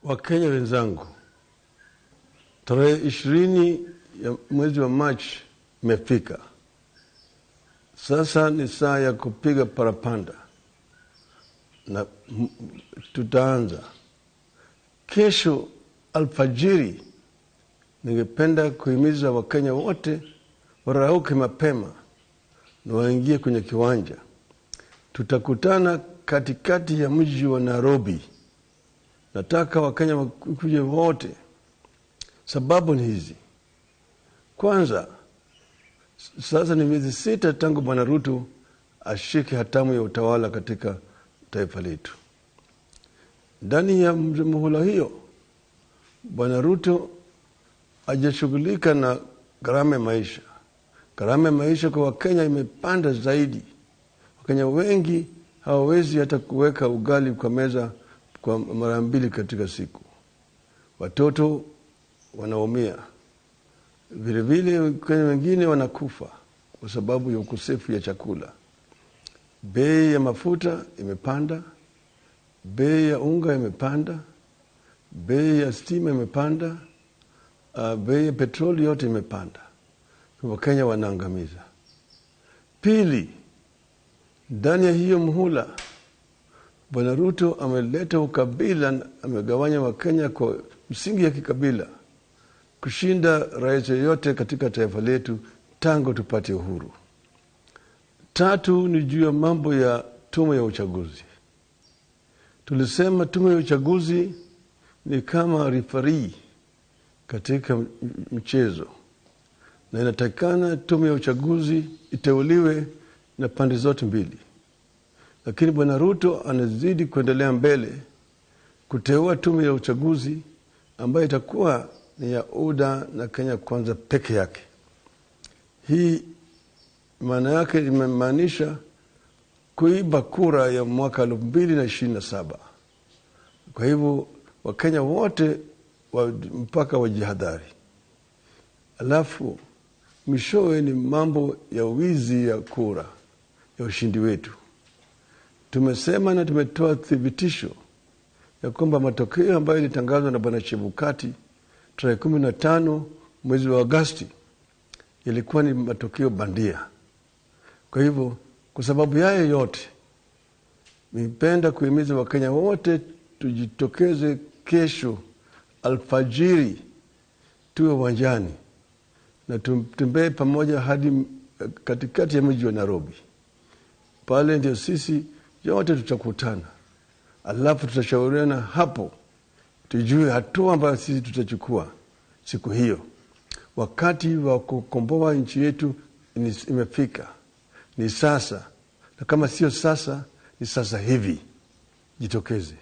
Wakenya wenzangu, tarehe 20 ya mwezi wa Machi imefika. Sasa ni saa ya kupiga parapanda na tutaanza kesho alfajiri. Ningependa kuhimiza Wakenya wote warauke mapema na waingie kwenye kiwanja. Tutakutana katikati ya mji wa Nairobi. Nataka Wakenya wakuje wote. Sababu ni hizi. Kwanza, sasa ni miezi 6 tangu Bwana Ruto ashike hatamu ya utawala katika taifa letu. Ndani ya muhula hiyo, Bwana Ruto hajashughulika na gharama ya maisha. Gharama ya maisha kwa Wakenya imepanda zaidi. Wakenya wengi hawawezi hata kuweka ugali kwa meza kwa mara 2 katika siku. Watoto wanaumia. Vile vile Wakenya wengine wanakufa kwa sababu ya ukosefu ya chakula. Bei ya mafuta imepanda, bei ya unga imepanda, bei ya stima imepanda, bei ya petroli yote imepanda. Wakenya wanaangamiza. Pili, ndani ya hiyo muhula, Bwana Ruto ameleta ukabila, amegawanya Wakenya kwa msingi ya kikabila, kushinda rais yote katika taifa letu tangu tupate uhuru. Tatu ni juu ya mambo ya tume ya uchaguzi. Tulisema tume ya uchaguzi ni kama referee katika mchezo, na inatakikana tume ya uchaguzi iteuliwe na pande zote mbili. Lakini Bwana Ruto anazidi kuendelea mbele kuteua tume ya uchaguzi ambayo itakuwa ni ya UDA na Kenya Kwanza peke yake. Hii maana yake imemaanisha kuiba kura ya mwaka 2027. Kwa hivyo Wakenya wote mpaka wajihadhari. Alafu mwishowe ni mambo ya wizi ya kura ya ushindi wetu. Tumesema na tumetoa thibitisho ya kwamba matokeo ambayo ilitangazwa na Bwana Chebukati tarehe 15 mwezi wa Agosti yalikuwa ni matokeo bandia. Kwa hivyo, kwa sababu yayo yote, nipenda kuhimiza Wakenya wote tujitokeze kesho alfajiri, tuwe uwanjani na tutembee pamoja hadi katikati ya mji wa Nairobi. Pale ndio sisi yote tutakutana. Alafu tutashauriana hapo, tujue hatua ambayo sisi tutachukua siku hiyo. Wakati wa kukomboa nchi yetu imefika. Ni sasa. Na kama sio sasa, ni sasa hivi. Jitokeze.